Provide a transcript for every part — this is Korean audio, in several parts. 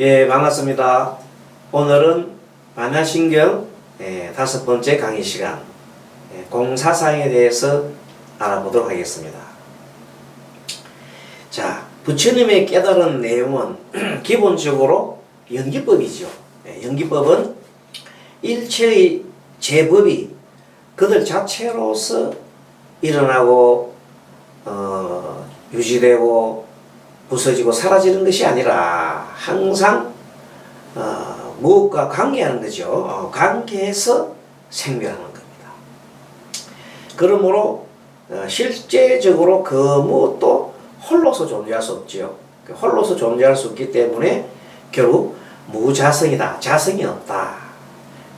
예, 반갑습니다. 오늘은 반야신경 5번째 강의 시간 공사상에 대해서 알아보도록 하겠습니다. 자, 부처님의 깨달은 내용은 기본적으로 연기법이죠. 연기법은 일체의 제법이 그들 자체로서 일어나고 유지되고 부서지고 사라지는 것이 아니라 항상 무엇과 관계하는 거죠. 관계해서 생멸하는 겁니다. 그러므로 실제적으로 그 무엇도 홀로서 존재할 수 없죠. 홀로서 존재할 수 없기 때문에 결국 무자성이다. 자성이 없다.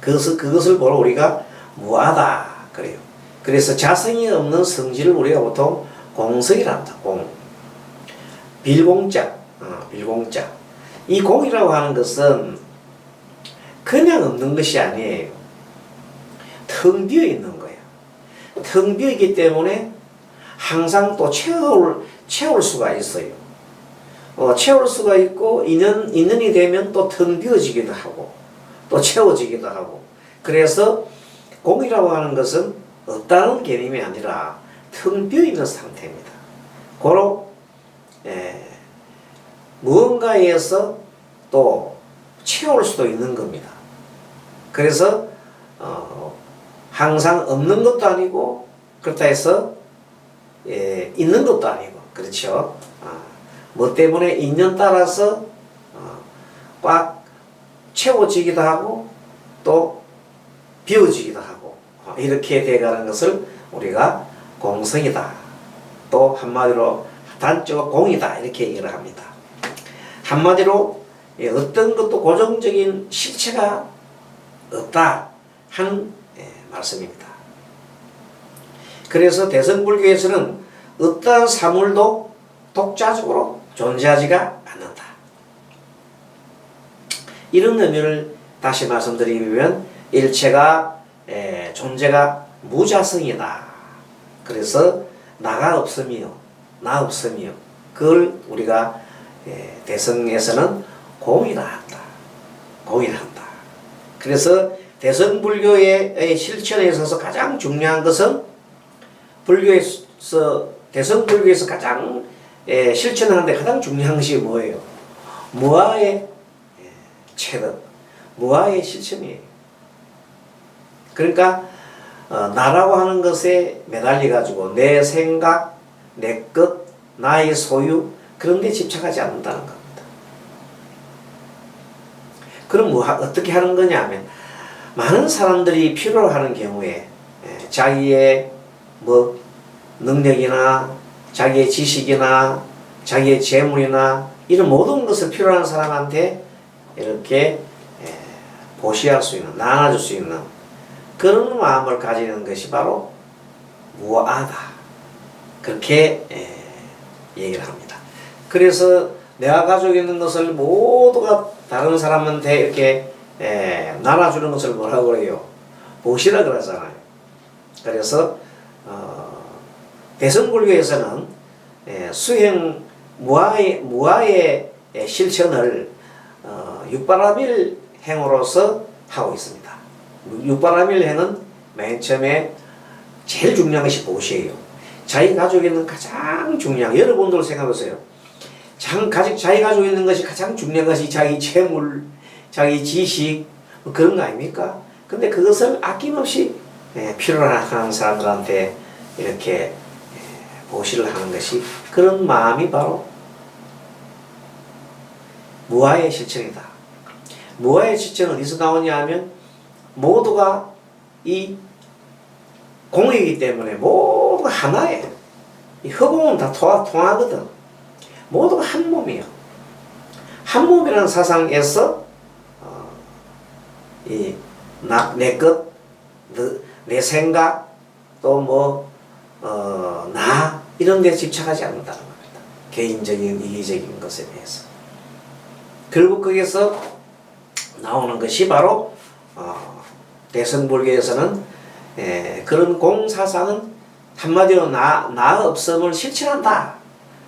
그것을 보러 우리가 무하다 그래요. 그래서 자성이 없는 성질을 우리가 보통 공성이라 합니다. 빌공자. 이 공이라고 하는 것은 그냥 없는 것이 아니에요. 텅 비어 있는 거예요. 텅 비어 있기 때문에 항상 또 채울 수가 있어요. 채울 수가 있고 인연이 되면 또 텅 비어지기도 하고 또 채워지기도 하고. 그래서 공이라고 하는 것은 없다는 개념이 아니라 텅 비어 있는 상태입니다. 고로 무언가에서 또 채울 수도 있는 겁니다. 그래서 항상 없는 것도 아니고 그렇다 해서 있는 것도 아니고 그렇죠. 뭐 때문에 인연 따라서 꽉 채워지기도 하고 또 비워지기도 하고 이렇게 돼가는 것을 우리가 공성이다. 또 한마디로 단적으로 공이다 이렇게 얘기를 합니다. 한마디로 어떤 것도 고정적인 실체가 없다 하는 말씀입니다. 그래서 대승불교에서는 어떠한 사물도 독자적으로 존재하지가 않는다. 이런 의미를 다시 말씀드리면 일체가 존재가 무자성이다. 그래서 나가 없으며 나 없으며 그걸 우리가 대승에서는 공이라 한다. 공이라 한다. 그래서 대승불교의 실천에 있어서 가장 중요한 것은 대승불교에서 가장 실천하는데 가장 중요한 것이 뭐예요? 무아의 체득, 무아의 실천이에요. 그러니까 나라고 하는 것에 매달려 가지고 내 생각, 내 것, 나의 소유 그런 데 집착하지 않는다는 겁니다. 그럼 어떻게 하는 거냐 하면 많은 사람들이 필요로 하는 경우에 자기의 능력이나 자기의 지식이나 자기의 재물이나 이런 모든 것을 필요로 하는 사람한테 이렇게 보시할 수 있는, 나눠줄 수 있는 그런 마음을 가지는 것이 바로 무아다. 그렇게 얘기를 합니다. 그래서 내가 가지고 있는 것을 모두가 다른 사람한테 이렇게 나눠주는 것을 뭐라고 그래요? 보시라 그러잖아요. 그래서 대승불교에서는 수행 무아의 실천을 육바라밀 행으로서 하고 있습니다. 육바라밀 행은 맨 처음에 제일 중요한 것이 보시예요. 자기 가지고 있는 가장 중요한, 여러분들 생각해보세요. 자기 가지고 있는 것이 가장 중요한 것이 자기 재물, 자기 지식 그런 거 아닙니까? 근데 그것을 아낌없이 필요로 하는 사람들한테 이렇게 보시를 하는 것이 그런 마음이 바로 무아의 실천이다. 무아의 실천은 어디서 나오냐 하면 모두가 이 공이기 때문에 모두가 하나예요. 이 흑공은 다 통하거든. 모두가 한 몸이에요. 한 몸이라는 사상에서 내 것, 내 생각, 또 나 이런 데 집착하지 않는다는 겁니다. 개인적인 이기적인 것에 대해서. 결국 거기에서 나오는 것이 바로 대승불교에서는 그런 공사상은 한마디로 나 없음을 실천한다.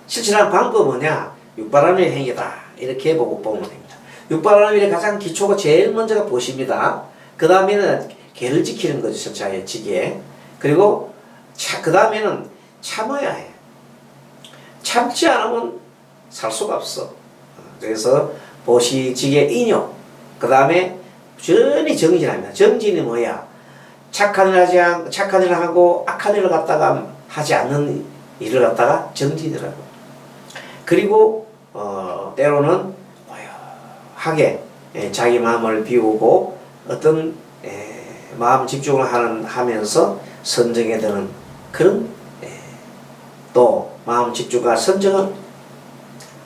실천하는 방법은 뭐냐? 육바라밀 행위다. 이렇게 보면 됩니다. 육바라밀의 가장 기초가 제일 먼저가 보시입니다. 그 다음에는 계를 지키는 거죠. 절차에 지게. 그리고 그 다음에는 참아야 해. 참지 않으면 살 수가 없어. 그래서 보시, 지게, 인욕. 그 다음에 전히 정진합니다. 정진이 뭐야? 착한 일을 하고 악한 일을 갖다가 하지 않는 일을 갖다가 정진이라고. 그리고 때로는 고요하게 자기 마음을 비우고 어떤 마음 집중을 하면서 선정에 드는 그런 또 마음 집중과 선정을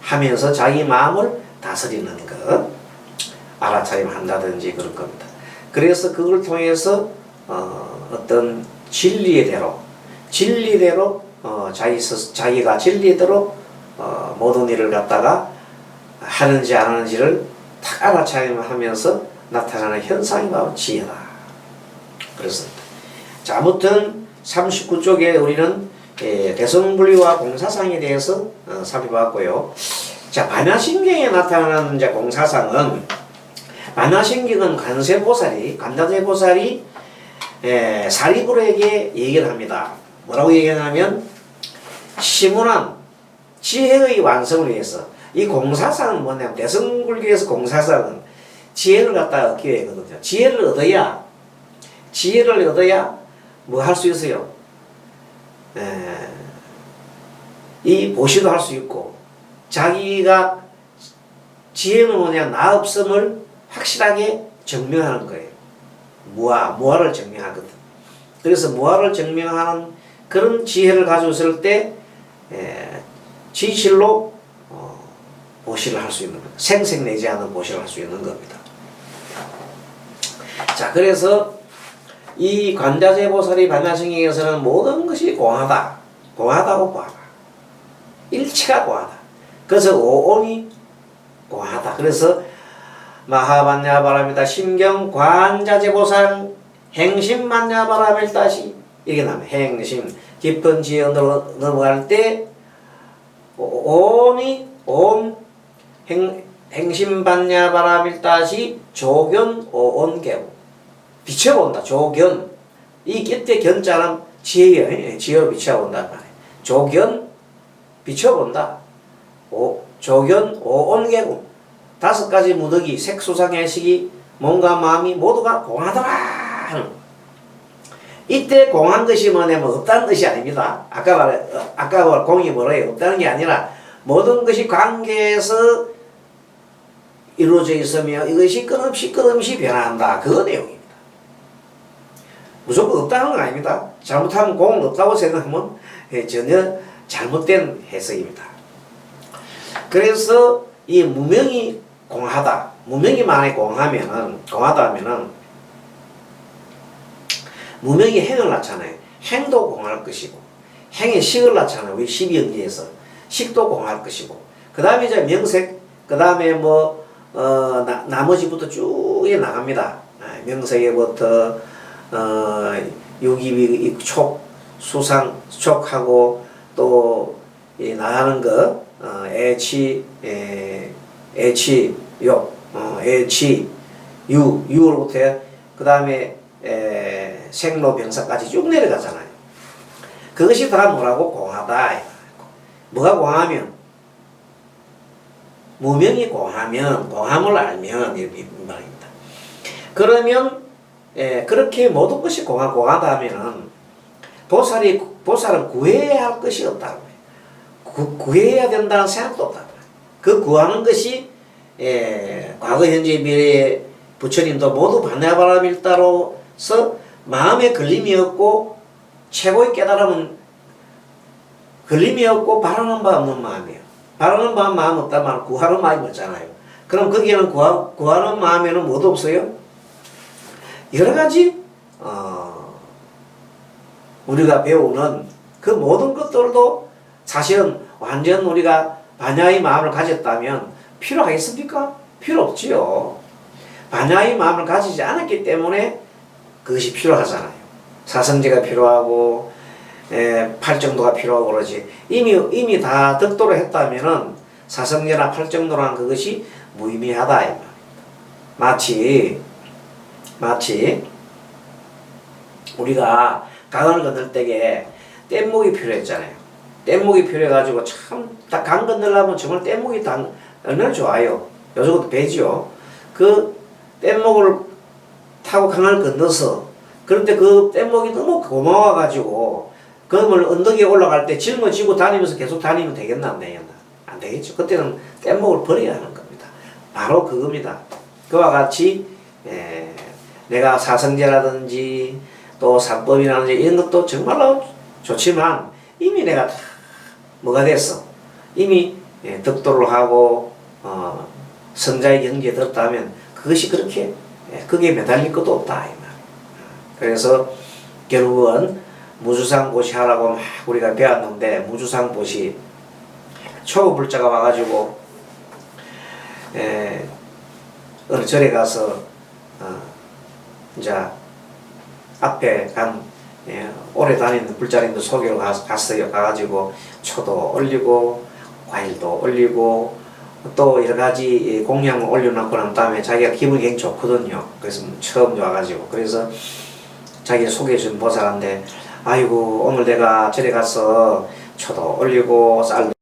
하면서 자기 마음을 다스리는 것, 알아차림 한다든지 그런 겁니다. 그래서 그걸 통해서 어떤 진리대로 자기가 진리대로 모든 일을 갖다가 하는지 안 하는지를 딱 알아차림하면서 나타나는 현상이 바로 지혜다. 그렇습니다. 자, 아무튼 39쪽에 우리는 대성분리와 공사상에 대해서 살펴봤고요. 자, 반야신경에 나타나는 이제 공사상은, 반야신경은 관자재보살이 사리부르에게 얘기를 합니다. 뭐라고 얘기하냐면, 심운한 지혜의 완성을 위해서, 이 공사상은 뭐냐면, 대성불교에서 공사상은 지혜를 갖다가 얻기 위해거든요. 지혜를 얻어야 뭐 할 수 있어요? 이 보시도 할 수 있고, 자기가 지혜는 뭐냐, 나 없음을 확실하게 증명하는 거예요. 무아를 증명하거든. 그래서 무아를 증명하는 그런 지혜를 가지고 있을 때 진실로 보시를 할 수 있는 겁니다. 생색내지 않은 보시를 할 수 있는 겁니다. 자, 그래서 이 관자재보살이 반야신경에서는 모든 것이 공하다고 보아라. 일체가 공하다. 그래서 오온이 공하다. 그래서 마하반야바라밀다 심경 관자재보살 행심반야바라밀다시 이게 나면 행심 깊은 지연으로 넘어갈 때 온이 온 행심반야바라밀다시 조견 오온개우 비춰본다. 조견. 이 곁에 견자는 지혜예요. 지혜로 비춰본단 말이에요. 조견 비춰본다. 조견 오온개구 5가지 무더기 색수상의식이 몸과 마음이 모두가 공하더라 하는 거. 이때 공한 것이 뭐냐면 없다는 것이 아닙니다. 아까 공이 뭐래요? 없다는 게 아니라 모든 것이 관계에서 이루어져 있으며 이것이 끊임없이 변화한다. 그 내용입니다. 무조건 없다는 건 아닙니다. 잘못하면 공은 없다고 생각하면 전혀 잘못된 해석입니다. 그래서 이 무명이 공하다. 무명이 만약에 공하다 하면은 무명이 행을 낳잖아요. 행도 공할 것이고, 행이 식을 낳잖아요. 우리 12연기에서. 식도 공할 것이고, 그 다음에 이제 명색, 그 다음에 나머지부터 쭉 나갑니다. 명색에부터, 유기비, 촉, 수상, 촉하고, 또, 나가는 거, 유로부터, 그 다음에, 생로병사까지 쭉 내려가잖아요. 그것이 다 뭐라고? 공하다. 뭐가 공하면? 무명이 공함을 알면, 이렇게 말입니다. 그러면, 그렇게 모든 것이 공하다 하면은, 보살은 구해야 할 것이 없다는 거예요. 구해야 된다는 생각도 없다는 거예요. 그 구하는 것이, 과거, 현재, 미래의 부처님도 모두 반야바라밀다로서 마음에 걸림이 없고, 최고의 깨달음은 걸림이 없고, 바라는 바 없는 마음이에요. 바라는 마음 없단 말은 구하는 마음이 없잖아요. 그럼 거기에는 구하는 마음에는 뭐도 없어요? 여러 가지, 우리가 배우는 그 모든 것들도 사실은 완전 우리가 반야의 마음을 가졌다면 필요하겠습니까? 필요 없지요. 반야의 마음을 가지지 않았기 때문에 그것이 필요하잖아요. 사성제가 필요하고, 팔정도가 필요하고 그러지. 이미 다 덕도로 했다면은 사성제나 팔정도란 그것이 무의미하다. 마치 우리가 강을 건널 때에 뗏목이 필요했잖아요. 뗏목이 필요해가지고 참 딱 강 건너려면 정말 뗏목이 얼마나 좋아요. 요즘도 배지요. 그 뗏목을 타고 강을 건너서 그런데 그 뗏목이 너무 고마워가지고 그걸 언덕에 올라갈 때 짊어지고 다니면서 계속 다니면 되겠나 안 되겠나? 안 되겠죠. 그때는 뗏목을 버려야 하는 겁니다. 바로 그겁니다. 그와 같이 내가 사성제라든지 또 사법이라든지 이런 것도 정말로 좋지만 이미 내가 다 뭐가 됐어. 이미 덕도를 하고 성자의 경지에 들었다면 그것이 그렇게 거기에 매달릴 것도 없다 이 말. 그래서 결국은 무주상보시 하라고 막 우리가 배웠는데 무주상보시 초급불자가 와가지고 어느 절에 가서 이제 앞에 간 오래 다니는 불자님들 소개로 갔어요. 가가지고 초도 올리고 과일도 올리고 또 여러가지 공양을 올려놓고 난 다음에 자기가 기분이 굉장히 좋거든요. 그래서 처음 와가지고 그래서 자기 소개해준 보살한테 아이고 오늘 내가 절에 가서 초도 올리고 쌀도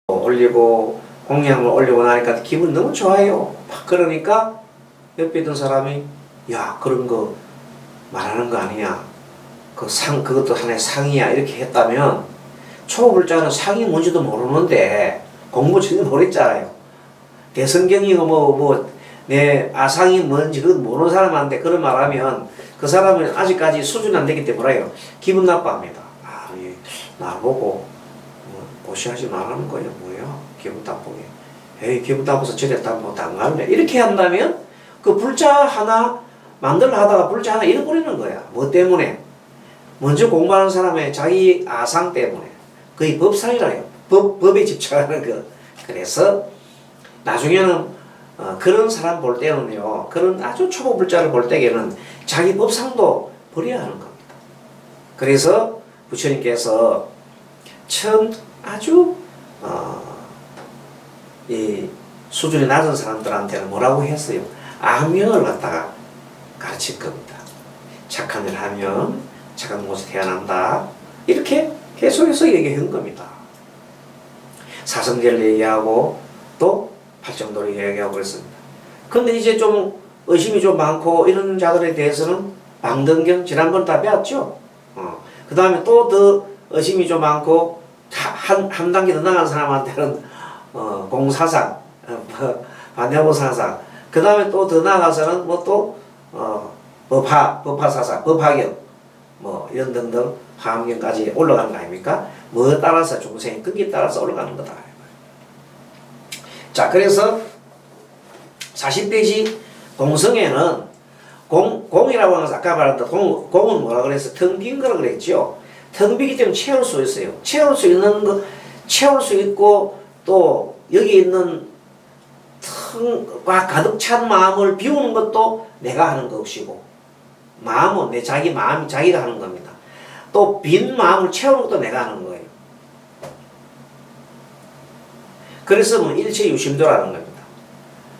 올리고 공양을 올리고 나니까 기분이 너무 좋아요. 그러니까 옆에 있던 사람이 야 그런 거 말하는 거 아니냐. 그것도 하나의 상이야. 이렇게 했다면 초급불자는 상이 뭔지도 모르는데 공부 전혀 모르겠잖아요. 대성경이고 내 아상이 뭔지 그건 모르는 사람한테 그런 말하면 그 사람은 아직까지 수준이 안 되기 때문에 기분 나빠합니다. 나보고 보시하지 말라는 거예요. 뭐야? 기분 나쁘게. 에이 기분 나빠서 저랬다 안 갈래. 이렇게 한다면 그 불자 하나 만들려 하다가 불자 하나 잃어버리는 거야. 뭐 때문에? 먼저 공부하는 사람의 자기 아상 때문에. 거의 법상이라요. 법에 집착하는 거. 그래서 나중에는 그런 사람 볼 때는요. 그런 아주 초보 불자를 볼 때에는 자기 법상도 버려야 하는 겁니다. 그래서 부처님께서 처음 아주 이 수준이 낮은 사람들한테는 뭐라고 했어요? 악명을 갖다가 가르칠 겁니다. 착한 일 하면 착한 곳에 태어난다. 이렇게 계속해서 얘기한 겁니다. 사성제를 얘기하고 또 팔정도를 얘기하고 그랬습니다. 근데 이제 좀 의심이 좀 많고 이런 자들에 대해서는 방등경 지난번 다 배웠죠. 그 다음에 또 더 의심이 좀 많고 한 단계 더 나간 사람한테는 공사상, 반야보사상. 그 다음에 또 더 나가서는 법화사상, 법화경, 이런 등등 화엄경까지 올라가는 거 아닙니까? 뭐에 따라서 중생이 거기에 따라서 올라가는 거다. 자, 그래서 40페이지 공성에는 공이라고 하는 것은 아까 말했던 공은 뭐라 그랬어? 텅 빈 거라 그랬죠. 텅 비기 때문에 채울 수 있어요. 채울 수 있는 거, 채울 수 있고 또 여기 있는 텅과 가득 찬 마음을 비우는 것도 내가 하는 것이고 마음은 자기 마음이 자기가 하는 겁니다. 또 빈 마음을 채우는 것도 내가 하는 거예요. 그래서 일체 유심도라는 겁니다.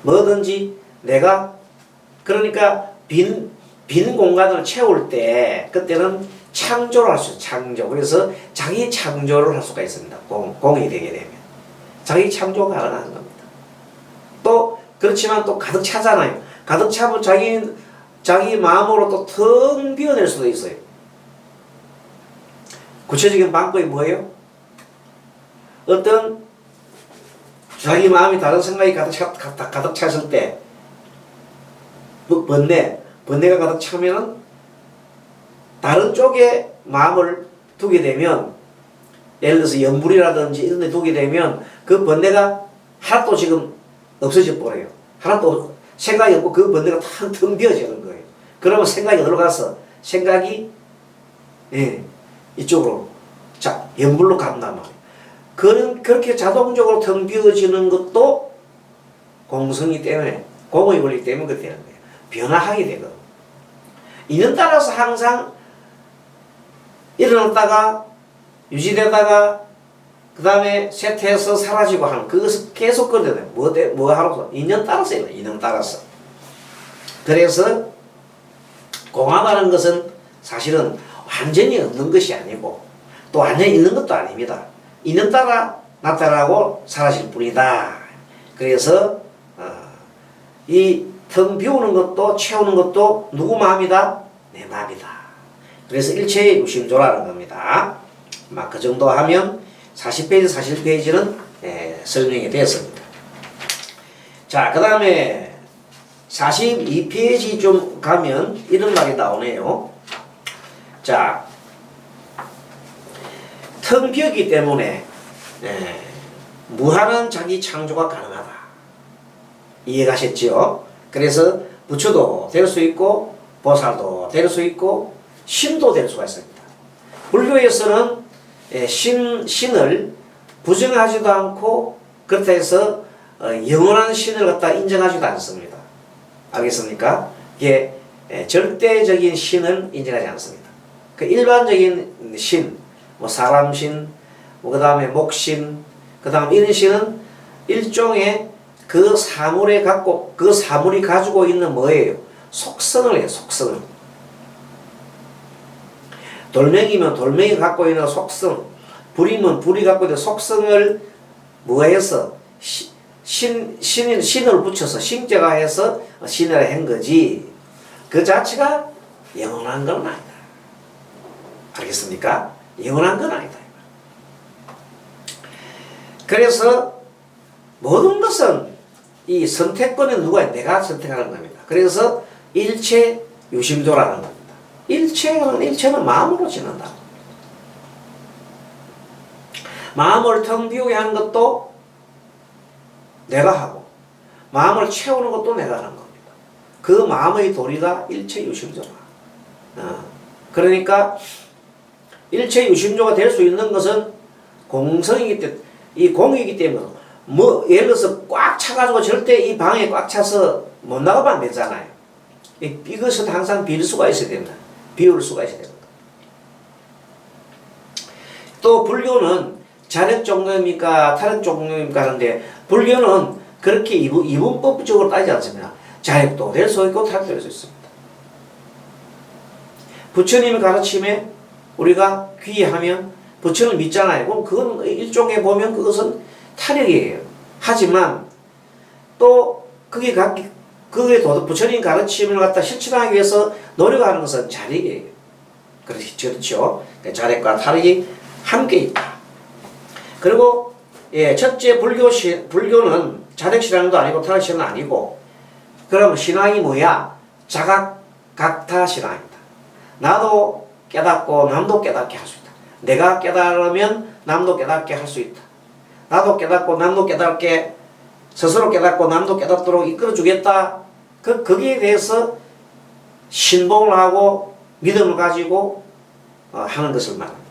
뭐든지 내가 그러니까 빈 공간을 채울 때 그때는 창조를 할 수 있어요. 창조. 그래서 자기 창조를 할 수가 있습니다. 공이 되게 되면 자기 창조가 가능한 겁니다. 또 그렇지만 또 가득 차잖아요. 가득 차면 자기 마음으로 또 텅 비워낼 수도 있어요. 구체적인 방법이 뭐예요? 어떤 자기 마음이 다른 생각이 가득 찼을 때 번뇌가 가득 차면은 다른 쪽에 마음을 두게 되면 예를 들어서 염불이라든지 이런 데 두게 되면 그 번뇌가 하나도 지금 없어져 버려요. 하나도 생각이 없고 그 번뇌가 텅 비어지는 거예요. 그러면 생각이 어디로 가서 생각이 이쪽으로 염불로 간단 말이에요. 그렇게 자동적으로 텅 비어지는 것도 공성이 때문에 공의 원리 때문에 그렇게 되는 거예요. 변화하게 되거든. 이는 따라서 항상 일어났다가 유지되다가 그 다음에 쇠퇴해서 사라지고 하는 그것을 계속 그려야 돼요. 뭐 하로서? 인연 따라서 일어나요. 인연 따라서. 그래서 공합하는 것은 사실은 완전히 없는 것이 아니고 또 완전히 있는 것도 아닙니다. 있는 따라 나타나고 사라질 뿐이다. 그래서 이 텅 비우는 것도 채우는 것도 누구 마음이다? 내 마음이다. 그래서 일체의 유심조라는 겁니다. 막 그 정도 하면 40페이지, 41페이지는 설명이 되었습니다. 자, 그 다음에 42페이지 좀 가면 이런 말이 나오네요. 자, 텅 비었기 때문에 무한한 자기 창조가 가능하다. 이해가셨죠? 그래서 부처도 될 수 있고 보살도 될 수 있고 신도 될 수가 있습니다. 불교에서는 신을 부정하지도 않고 그렇다 해서 영원한 신을 갖다 인정하지도 않습니다. 알겠습니까? 이게 절대적인 신을 인정하지 않습니다. 그 일반적인 신, 뭐 사람신, 그 다음에 목신, 그 다음 이런 신은 일종의 그 사물이 가지고 있는 뭐예요? 속성을 해요, 속성을. 돌멩이면 돌멩이 갖고 있는 속성, 불이면 불이 갖고 있는 속성을 뭐해서 신을 붙여서 신자가 해서 신을 한 거지 그 자체가 영원한 건 아니다. 알겠습니까? 영원한 건 아니다. 그래서 모든 것은 이 선택권은 누가 내가 선택하는 겁니다. 그래서 일체 유심조라는 겁니다. 일체는 마음으로 지는다. 마음을 텅 비우게 하는 것도 내가 하고 마음을 채우는 것도 내가 하는 겁니다. 그 마음의 도리가 일체 유심조다. 그러니까 일체 유심조가 될 수 있는 것은 공성이기 때문에 이 공이기 때문에 뭐 예를 들어서 꽉 차가지고 절대 이 방에 꽉 차서 못 나가면 안 되잖아요. 이것은 항상 비울 수가 있어야 된다. 비울 수가 있어야 된다. 또 불교는 자력 종교입니까 타력 종교입니까 하는데 불교는 그렇게 이분법적으로 따지지 않습니다. 자력도 될 수 있고 타력도 될 수 있습니다. 부처님의 가르침에 우리가 귀하면 부처를 믿잖아요. 그럼 그건 일종의 보면 그것은 타력이에요. 하지만 또 그게 부처님 가르침을 갖다 실천하기 위해서 노력하는 것은 자력이에요. 그렇죠. 자력과 타력이 함께 있다. 그리고 첫째 불교는 자력신앙도 아니고 타력신앙도 아니고 그럼 신앙이 뭐야? 자각각타 신앙입니다. 나도 깨닫고 남도 깨닫게 할 수 있다. 내가 깨달으면 남도 깨닫게 할 수 있다. 나도 깨닫고 남도 깨닫게 스스로 깨닫고 남도 깨닫도록 이끌어주겠다. 거기에 대해서 신봉을 하고 믿음을 가지고 하는 것을 말합니다.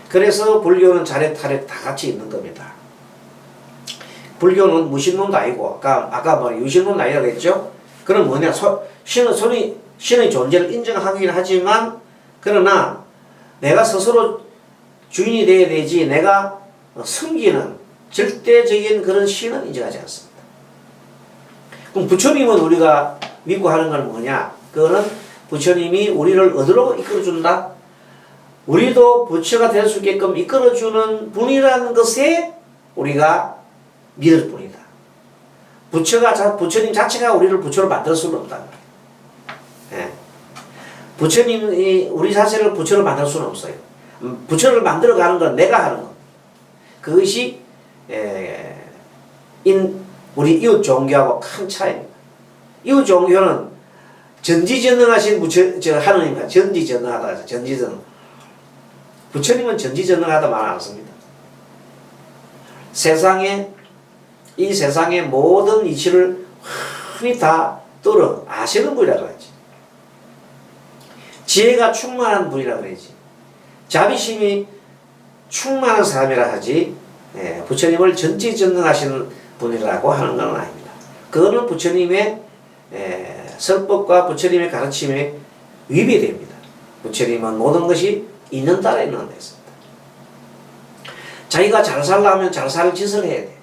그래서 불교는 자력, 타력 다 같이 있는 겁니다. 불교는 무신론도 아니고 아까 뭐 유신론도 아니라고 했죠. 그럼 뭐냐? 신의 존재를 인정하긴 하지만 그러나 내가 스스로 주인이 되어야 되지 내가 섬기는 절대적인 그런 신은 인정하지 않습니다. 그럼 부처님은 우리가 믿고 하는 건 뭐냐? 그거는 부처님이 우리를 어디로 이끌어준다? 우리도 부처가 될 수 있게끔 이끌어주는 분이라는 것에 우리가 믿을 뿐이다. 부처님 자체가 우리를 부처로 만들 수는 없다. 부처님이 우리 자체를 부처로 만들 수는 없어요. 부처를 만들어가는 건 내가 하는 것. 그것이 우리 이웃 종교하고 큰 차이입니다. 이웃 종교는 전지전능하신 하느님과 전지전능하다. 전지전능. 부처님은 전지전능하다 말 안 씁니다. 이 세상의 모든 이치를 흔히 다 떨어 아시는 분이라고 하지. 지혜가 충만한 분이라고 그러지. 자비심이 충만한 사람이라 하지. 부처님을 전지전능하시는 분이라고 하는 건 아닙니다. 그거는 부처님의 설법과 부처님의 가르침에 위배됩니다. 부처님은 모든 것이 있는 따라 있는 데 있습니다. 자기가 잘 살려면 잘 살 짓을 해야 돼.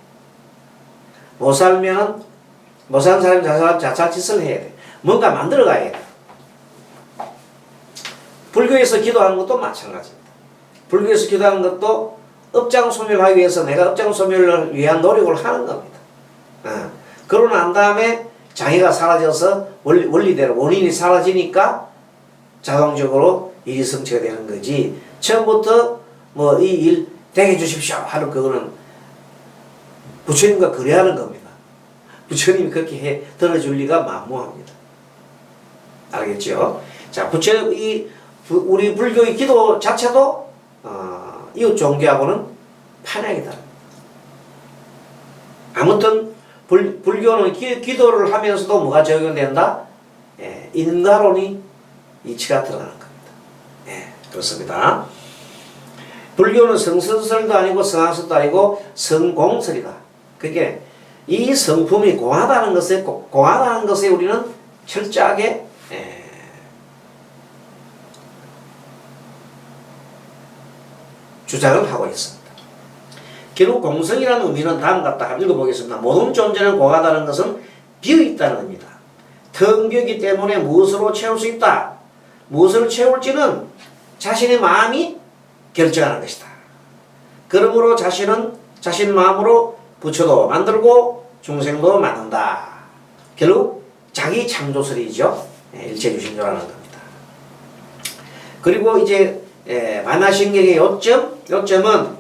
못 살면 못 사는 사람이 자살짓을 해야 돼. 뭔가 만들어 가야 돼. 불교에서 기도하는 것도 마찬가지입니다. 불교에서 기도하는 것도 업장소멸하기 위해서 내가 업장소멸을 위한 노력을 하는 겁니다. 그러고 난 다음에 장애가 사라져서 원리대로 원인이 사라지니까 자동적으로 일이 성취가 되는 거지. 처음부터 뭐 이 일 되게 해주십시오 하는 그거는 부처님과 거래하는 겁니다. 부처님이 그렇게 들어줄 리가 만무합니다. 알겠죠? 자, 우리 불교의 기도 자체도 이웃 종교하고는 판약이 다릅니다. 아무튼 불교는 기도를 하면서도 뭐가 적용된다? 예, 인가론이 이치가 들어가는 겁니다. 예, 그렇습니다. 불교는 성선설도 아니고 성악설도 아니고 성공설이다. 그게 이 성품이 공하다는 것에 우리는 철저하게 주장을 하고 있습니다. 결국 공성이라는 의미는 다음과 같다. 한번 읽어보겠습니다. 모든 존재는 공하다는 것은 비어있다는 의미다. 텅 비었기 때문에 무엇으로 채울 수 있다. 무엇을 채울지는 자신의 마음이 결정하는 것이다. 그러므로 자신은 자신 마음으로 부처도 만들고 중생도 만든다. 결국 자기 창조설이죠. 일체유심조라는 겁니다. 그리고 이제 반야신경의 요점은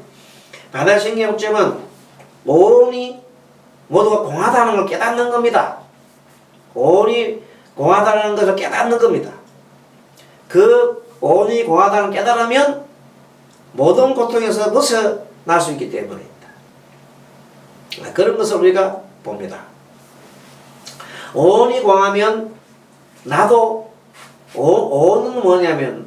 반야신경의 요점은 온이 모두가 공하다는 걸 깨닫는 겁니다. 온이 공하다는 것을 깨닫는 겁니다. 그 온이 공하다는 걸 깨달으면 모든 고통에서 벗어날 수 있기 때문입니다. 그런 것을 우리가 봅니다. 온이 공하면 나도 온은 뭐냐면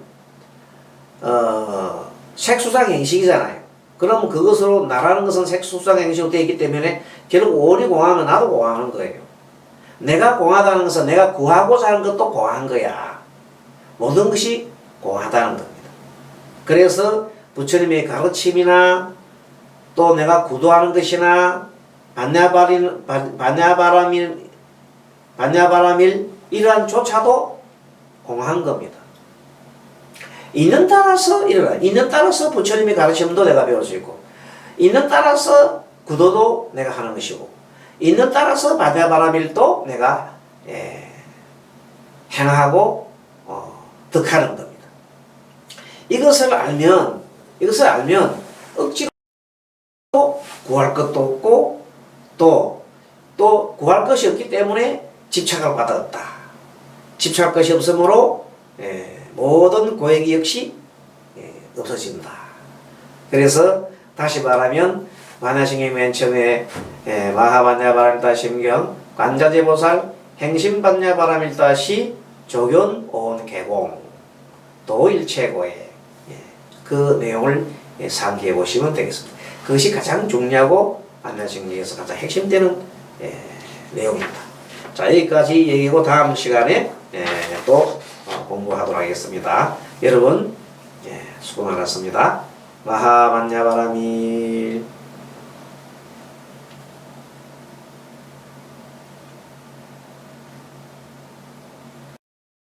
색수상 행식이잖아요. 그럼 그것으로 나라는 것은 색수상 행식으로 되어 있기 때문에 결국 온이 공하면 나도 공하는 거예요. 내가 공하다는 것은 내가 구하고자 하는 것도 공한 거야. 모든 것이 공하다는 겁니다. 그래서 부처님의 가르침이나 또 내가 구도하는 것이나 반야바라밀 이러한 조차도 공한 겁니다. 인연 따라서 일어나. 인연 따라서 부처님의 가르침도 내가 배울 수 있고, 인연 따라서 구도도 내가 하는 것이고, 인연 따라서 반야바라밀도 내가 행하고 득하는 겁니다. 이것을 알면 억지로 구할 것도 없고 또 구할 것이 없기 때문에 집착할 바가 없다. 집착할 것이 없으므로 모든 고액이 역시 없어진다. 그래서 다시 말하면 반야신경 맨 처음에 마하반야바라밀다심경 관자재보살 행심반야바라밀다시 조견 오온개공 도일체고에 그 내용을 상기해 보시면 되겠습니다. 그것이 가장 중요하고 반야신경에서 가장 핵심되는 내용입니다. 자, 여기까지 얘기고 다음 시간에 또 공부하도록 하겠습니다. 여러분 수고 많았습니다. 마하반야바라밀